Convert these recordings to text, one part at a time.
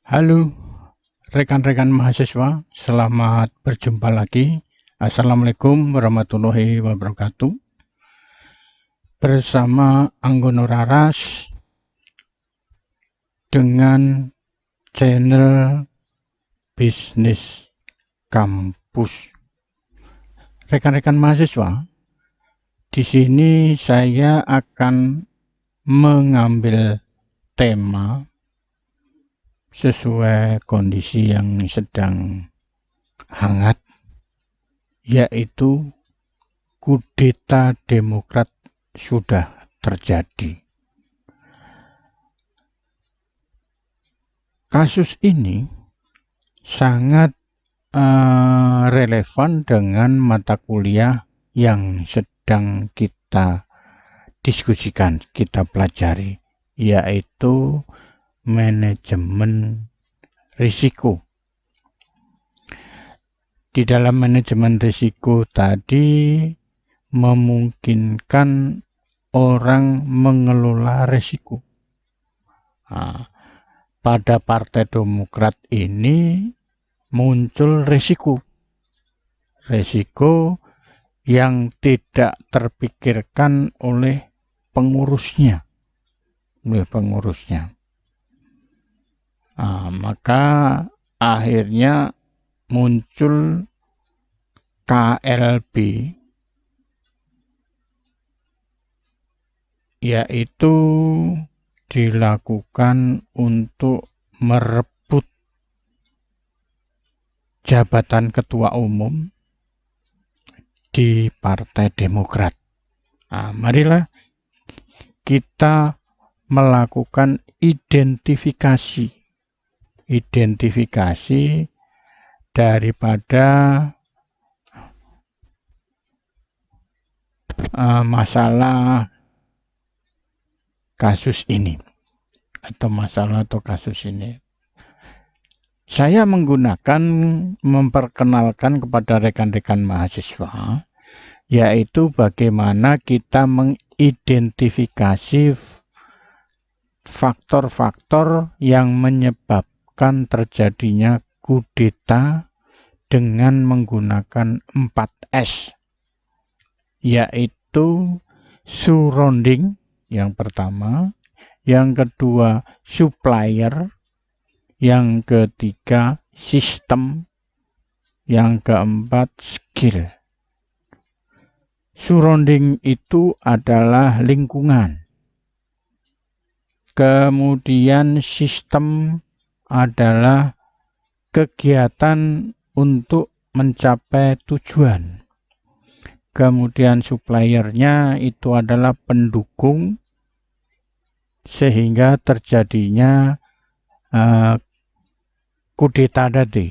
Halo rekan-rekan mahasiswa, selamat berjumpa lagi. Assalamualaikum warahmatullahi wabarakatuh. Bersama Anggono Raras dengan channel Bisnis Kampus. Rekan-rekan mahasiswa, di sini saya akan mengambil tema sesuai kondisi yang sedang hangat, yaitu kudeta Demokrat sudah terjadi. Kasus ini sangat relevan dengan mata kuliah yang sedang kita diskusikan, kita pelajari, yaitu manajemen risiko. Di dalam manajemen risiko tadi memungkinkan orang mengelola risiko. Pada Partai Demokrat ini muncul risiko yang tidak terpikirkan oleh pengurusnya. Maka akhirnya muncul KLB, yaitu dilakukan untuk merebut jabatan ketua umum di Partai Demokrat. Marilah kita melakukan identifikasi daripada masalah kasus ini atau kasus ini. Saya memperkenalkan kepada rekan-rekan mahasiswa, yaitu bagaimana kita mengidentifikasi faktor-faktor yang menyebabkan terjadinya kudeta dengan menggunakan 4S, yaitu surrounding yang pertama, yang kedua supplier, yang ketiga sistem, yang keempat skill. Surrounding itu adalah lingkungan. Kemudian sistem adalah kegiatan untuk mencapai tujuan. Kemudian suppliernya itu adalah pendukung sehingga terjadinya kudeta tadi.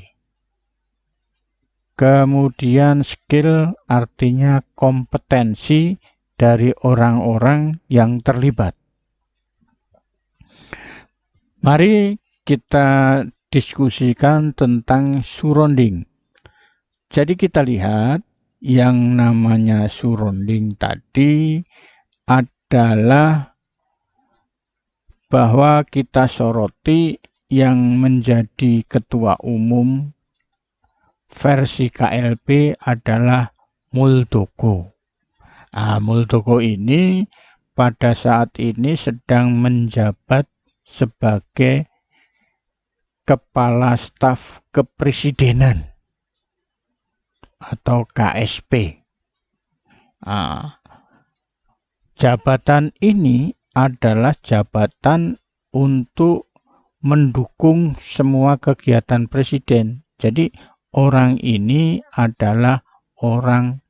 Kemudian skill artinya kompetensi dari orang-orang yang terlibat. Mari kita diskusikan tentang surrounding. Jadi kita lihat yang namanya surrounding tadi adalah bahwa kita soroti yang menjadi ketua umum versi KLB adalah Muldoko. Muldoko ini pada saat ini sedang menjabat sebagai Kepala Staf Kepresidenan atau KSP. Jabatan ini adalah jabatan untuk mendukung semua kegiatan presiden. Jadi orang ini adalah orang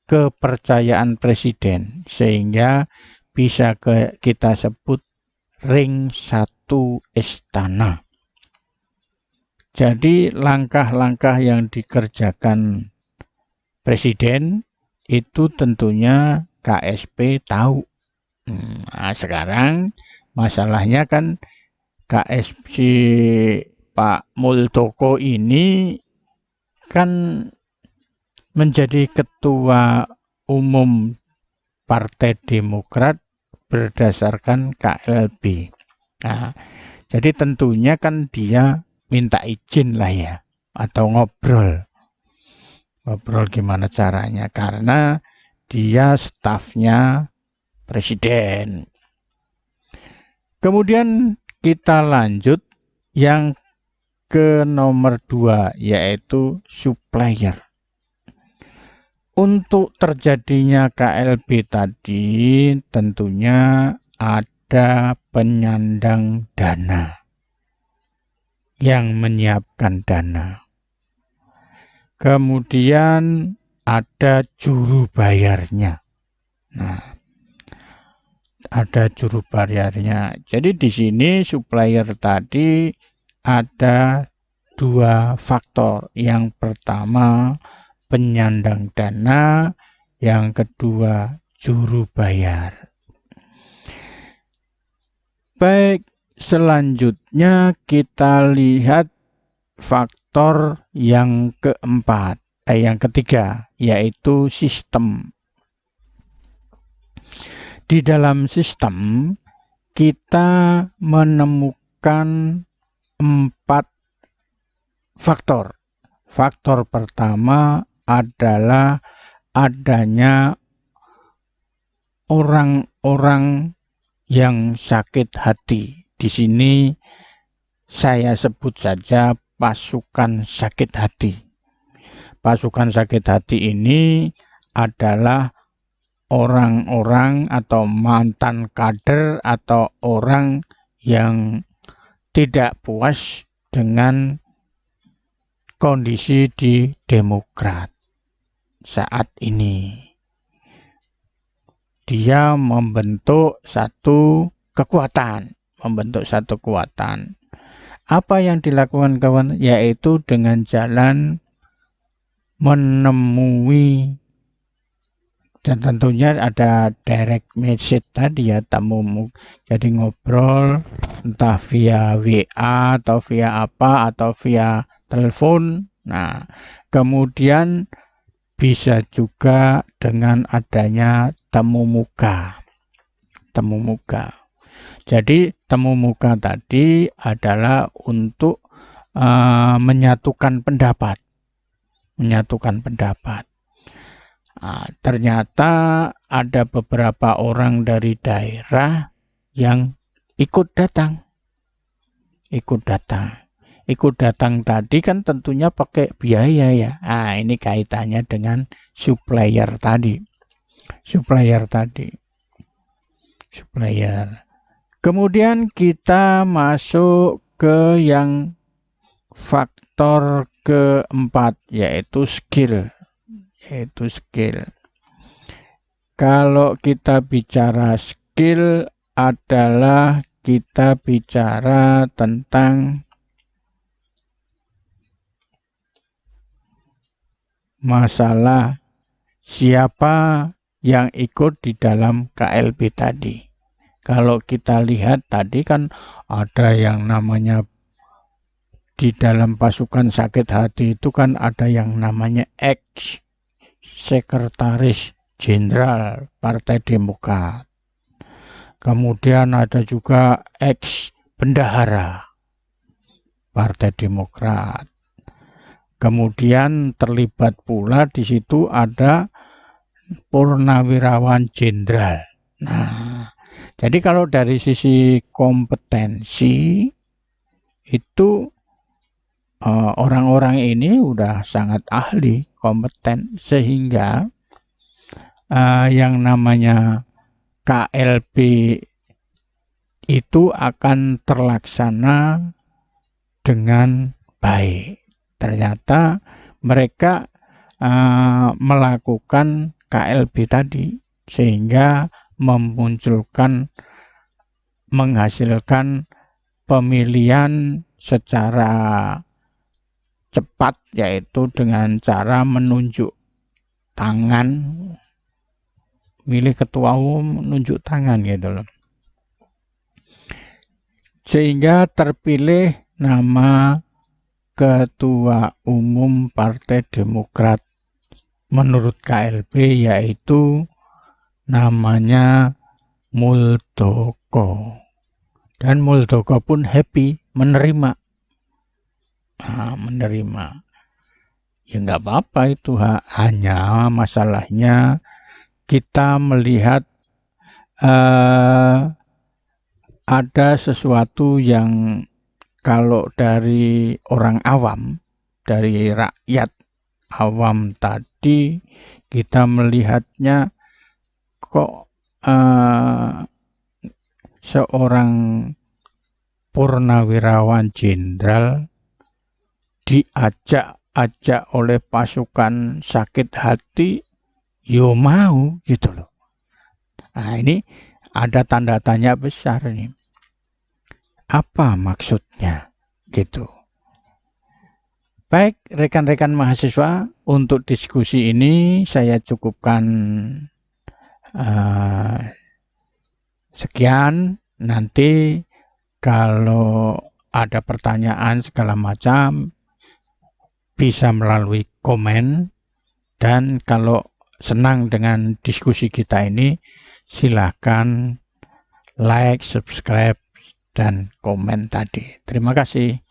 kepercayaan presiden, sehingga bisa kita sebut ring 1 istana. Jadi langkah-langkah yang dikerjakan presiden itu tentunya KSP tahu. Sekarang masalahnya kan KSP Pak Muldoko ini kan menjadi ketua umum Partai Demokrat berdasarkan KLB. Jadi tentunya kan dia minta izin lah ya, atau ngobrol gimana caranya, karena dia stafnya presiden. Kemudian kita lanjut yang ke nomor 2, yaitu supplier. Untuk terjadinya KLB tadi tentunya ada penyandang dana yang menyiapkan dana. Kemudian ada juru bayarnya. Nah, ada juru bayarnya. Jadi di sini supplier tadi ada 2 faktor. Yang pertama penyandang dana, yang kedua juru bayar. Baik, selanjutnya kita lihat faktor yang keempat, yang ketiga, yaitu sistem. Di dalam sistem kita menemukan 4 faktor. Faktor pertama adalah adanya orang-orang yang sakit hati. Di sini saya sebut saja pasukan sakit hati. Pasukan sakit hati ini adalah orang-orang atau mantan kader atau orang yang tidak puas dengan kondisi di Demokrat saat ini. Dia membentuk satu kekuatan. Apa yang dilakukan kawan? Yaitu dengan jalan menemui, dan tentunya ada direct message tadi ya, jadi ngobrol entah via WA atau via apa atau via telepon. Nah, kemudian bisa juga dengan adanya temu muka. Jadi temu muka tadi adalah untuk menyatukan pendapat. Ternyata ada beberapa orang dari daerah yang ikut datang. Ikut datang tadi kan tentunya pakai biaya ya. Ini kaitannya dengan supplier tadi. Kemudian kita masuk ke yang faktor keempat, yaitu skill. Kalau kita bicara skill adalah kita bicara tentang masalah siapa yang ikut di dalam KLB tadi. Kalau kita lihat tadi kan ada yang namanya di dalam pasukan sakit hati itu kan ada yang namanya ex-sekretaris jenderal Partai Demokrat. Kemudian ada juga ex-bendahara Partai Demokrat. Kemudian terlibat pula di situ ada purnawirawan jenderal. Nah, jadi kalau dari sisi kompetensi itu orang-orang ini udah sangat ahli, kompeten, sehingga yang namanya KLB itu akan terlaksana dengan baik. Ternyata mereka melakukan KLB tadi sehingga menghasilkan pemilihan secara cepat, yaitu dengan cara menunjuk tangan, milih ketua umum menunjuk tangan gitu loh. Sehingga terpilih nama ketua umum Partai Demokrat menurut KLB, yaitu namanya Muldoko. Dan Muldoko pun happy menerima. menerima. Ya nggak apa-apa itu, hanya masalahnya kita melihat ada sesuatu yang kalau dari orang awam, dari rakyat awam tadi, kita melihatnya kok seorang purnawirawan jenderal diajak oleh pasukan sakit hati, yo mau gitu loh. Nah, ini ada tanda tanya besar nih. Apa maksudnya gitu? Baik, rekan-rekan mahasiswa, untuk diskusi ini saya cukupkan sekian. Nanti kalau ada pertanyaan segala macam bisa melalui komen, dan kalau senang dengan diskusi kita ini silakan like, subscribe, dan komen tadi. Terima kasih.